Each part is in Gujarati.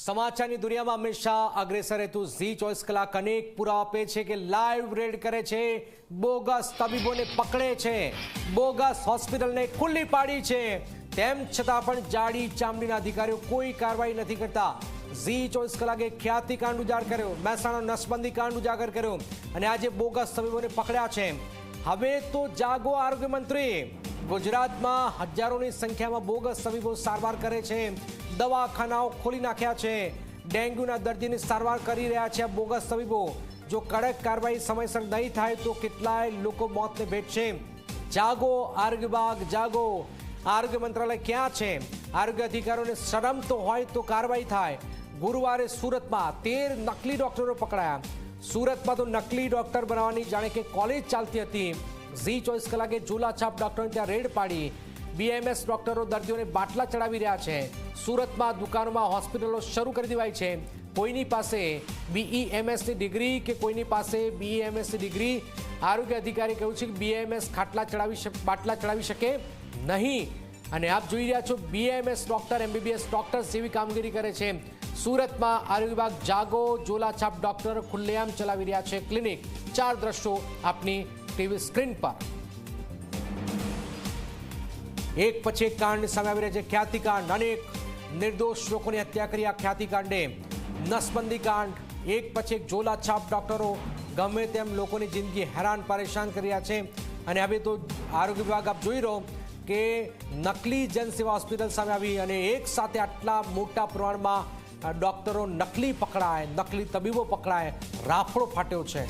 સમાચારની દુનિયામાં હંમેશા અગ્રેસર રહેતું ઝી 24 કલાક અનેક પુરાવા આપે છે કે લાઈવ રેડ કરે છે, બોગસ તબીબોને પકડે છે, બોગસ હોસ્પિટલને ખુલ્લી પાડી છે, તેમ છતાં પણ જાડી ચામડીના અધિકારીઓ કોઈ કાર્યવાહી નથી કરતા। ઝી 24 કલાકે ખ્યાતિ કાંડ ઉજાગર કર્યો, મહેસાણા નસબંધી કાંડ ઉજાગર કર્યો અને આજે બોગસ તબીબોને પકડ્યા છે। હવે તો જાગો આરોગ્ય મંત્રી। ગુજરાતમાં હજારોની સંખ્યામાં બોગસ તબીબો સારવાર કરે છે, દવાખાનાઓ ખોલી નાખ્યા છે, ડેન્ગ્યુના દર્દીની સારવાર કરી રહ્યા છે આ બોગસ તબીબો। જો કડક કાર્યવાહી સમયસર નહીં થાય તો કેટલાય લોકો મોતને ભેટશે। જાગો આરોગ્ય વિભાગ, જાગો। આરોગ્ય મંત્રાલય ક્યાં છે? આરોગ્ય અધિકારીઓને શરમ તો હોય તો કાર્યવાહી થાય। ગુરુવારે સુરતમાં 13 નકલી ડોક્ટરો પકડાયા। સુરતમાં તો નકલી ડોક્ટર બનાવવાની જાણે કે કોલેજ ચાલતી હતી। ઝી 24 કલાકે ઝોલાછાપ ડોક્ટરોને ત્યાં રેડ પાડી। બીએમએસ ડોક્ટરો દર્દીઓને બાટલા ચડાવી રહ્યા છે। સુરતમાં દુકાનોમાં હોસ્પિટલો શરૂ કરી દેવાઈ છે। કોઈની પાસે બીઈએમએસની ડિગ્રી કે કોઈની પાસે બીઈએમએસની ડિગ્રી, આરોગ્ય અધિકારી કહ્યું છે કે બીએમએસ બાટલા ચડાવી શકે નહીં। અને આપ જોઈ રહ્યા છો બીએમએસ ડોક્ટર, એમબીબીએસ ડોક્ટર જેવી કામગીરી કરે છે। સુરતમાં આરોગ્ય વિભાગ જાગો, ઝોલાછાપ ડોક્ટર ખુલ્લેઆમ ચલાવી રહ્યા છે ક્લિનિક। 4 દ્રશ્યો આપની ટીવી સ્ક્રીન પર। એક પછી એક કાંડ સામે આવી રહ્યા છે। ખ્યાતિકાંડ, અનેક નિર્દોષ લોકોની હત્યા કરી આ ખ્યાતિકાંડે। નસબંધી કાંડ, એક પછી એક ઝોલાછાપ ડોક્ટરો ગમે તેમ લોકોની જિંદગી હેરાન પરેશાન કરી રહ્યા છે। અને હવે તો આરોગ્ય વિભાગ આપ જોઈ રહ્યો કે નકલી જનસેવા હોસ્પિટલ સામે આવી અને એક સાથે આટલા મોટા પ્રમાણમાં ડોક્ટરો નકલી પકડાય, નકલી તબીબો પકડાય, રાફડો ફાટ્યો છે।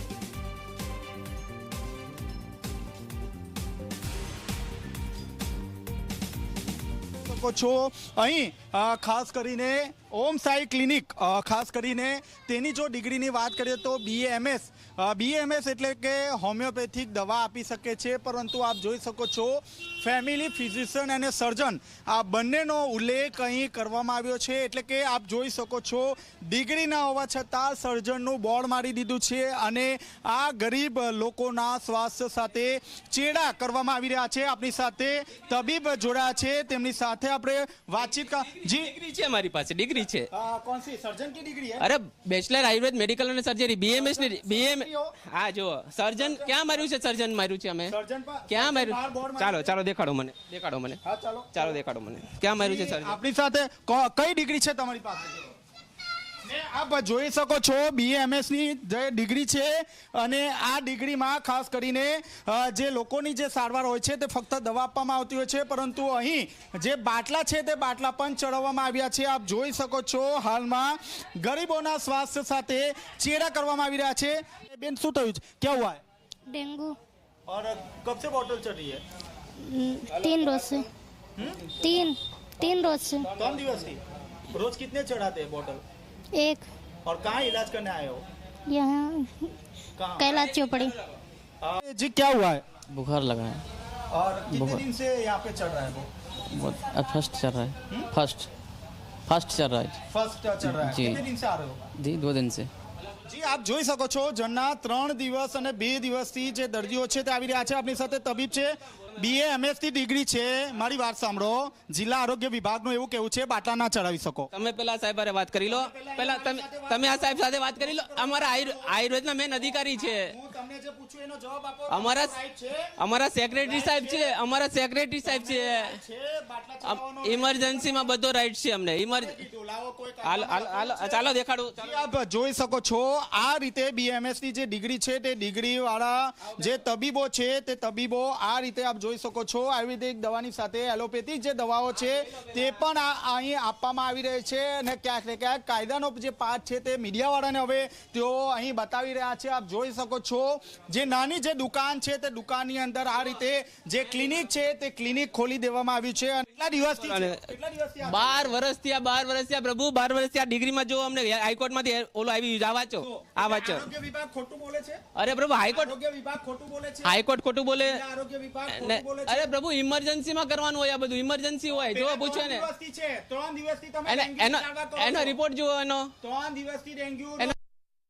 છો અહીં ખાસ કરીને ઓમ સાઈ ક્લિનિક, ખાસ કરીને તેની જો ડિગ્રીની વાત કરીએ તો બીએમએસ એટલે કે હોમિયોપેથિક દવા આપી શકે છે, પરંતુ આપ જોઈ શકો છો ફેમિલી ફિઝિશિયન અને સર્જન આ બંનેનો ઉલ્લેખ અહીં કરવામાં આવ્યો છે। એટલે કે આપ જોઈ શકો છો ડિગ્રી ના હોવા છતાં સર્જનનું બોર્ડ મારી દીધું છે અને આ ગરીબ લોકોના સ્વાસ્થ્ય સાથે ચેડા કરવામાં આવી રહ્યા છે। આપણી સાથે તબીબ જોડાયા છે, તેમની સાથે આપણે વાતચીત जी डिग्री है हमारी पास, डिग्री है। कौन सी सर्जन की डिग्री है? अरे बैचलर आयुर्वेद मेडिकल और सर्जरी बीएमएस ने बीएम हाँ जो सर्जन क्या मार्યું છે? સર્જન માર્યું છે અમે। સર્જન પર ક્યાં માર્યું? ચાલો દેખાડો મને હા ચાલો દેખાડો મને ક્યાં માર્યું છે સર્જન? આપણી સાથે કઈ ડિગ્રી છે તમારી પાસે? આપ જોઈ શકો છો બીએમએસ ની જે ડિગ્રી છે અને આ ડિગ્રીમાં ખાસ કરીને જે લોકોની જે સારવાર હોય છે તે ફક્ત દવા આપવામાં આવતી હોય છે, પરંતુ અહીં જે બાટલા છે તે બાટલા પણ ચડાવવામાં આવ્યા છે। આપ જોઈ શકો છો હાલમાં ગરીબોના સ્વાસ્થ્ય સાથે ચેડા કરવામાં આવી રહ્યા છે। બેન શું થયું છે? ક્યાં હુઆ है? डेंगू। और कब से बॉटल चढ़ रही है? 3 रोज से। तीन रोज से। 3 દિવસ થી रोज कितने चढ़ाते हैं बॉटल? 1। और कहाँ इलाज करने आए हो? यहाँ कहाँ? कैलाश चौपड़ी। जी क्या हुआ है? बुखार लगा है। और कितने दिन से यहाँ पे चढ़ रहा है वो? फर्स्ट चल रहा है। फर्स्ट चल रहा है। फर्स्ट चढ़ रहा है। जी। कितने दिन से आ रहे हो? जी 2 दिन से। જી આપ જોઈ શકો છો જનના 3 દિવસ અને 2 દિવસથી જે દર્દીઓ છે તે આવી રહ્યા છે। આપણી સાથે તબીબ છે, બીએમએસ ની ડિગ્રી છે। મારી વાત સાંભળો, જિલ્લા આરોગ્ય વિભાગનું એવું કહેવું છે બાટલા ના ચડાવી શકો। તમે પેલા સાહેબ હારે વાત કરી લો, પેલા તમે આ સાહેબ સાથે વાત કરી લો। અમારા આયુર્વેદના મેન અધિકારી છે, હું તમને જે પૂછું એનો જવાબ આપો। અમારા સેક્રેટરી સાહેબ છે, ઇમરજન્સીમાં બધો રાઈટ છે અમને। ચાલો દેખાડું। આપ જોઈ શકો છો આ રીતે બીએમએસ ની જે ડિગ્રી છે તે ડિગ્રી વાળા જે તબીબો છે તે તબીબો આ રીતે આપ જોઈ શકો છો આયુર્વેદિક દવાની સાથે એલોપેથિક જે દવાઓ છે તે પણ અહીં આપવામાં આવી રહી છે અને ક્યાંક ને ક્યાંક કાયદાનો જે પાઠ છે તે મીડિયાવાળાને હવે તેઓ અહીં બતાવી રહ્યા છે। આપ જોઈ શકો છો જે નાની જે દુકાન છે તે દુકાનની અંદર આ રીતે જે ક્લિનિક છે તે ક્લિનિક ખોલી દેવામાં આવ્યું છે। કેટલા દિવસથી 12 વર્ષથી આ પ્રભુ 12 વર્ષથી આ ડિગ્રીમાં જો અમને હાઈકોર્ટમાંથી ઓલો આવી આ વાંચો। આરોગ્ય વિભાગ ખોટું બોલે છે? અરે પ્રભુ આરોગ્ય વિભાગ ખોટું બોલે છે? હાઈકોર્ટ ખોટું બોલે? આરોગ્ય વિભાગ અરે પ્રભુ ઇમરજન્સીમાં કરવાનું હોય, આ બધું ઇમરજન્સી હોય। જો પૂછે ને 3 દિવસથી તમે એનો રિપોર્ટ જુઓ, એનો 3 દિવસથી ડેન્ગ્યુ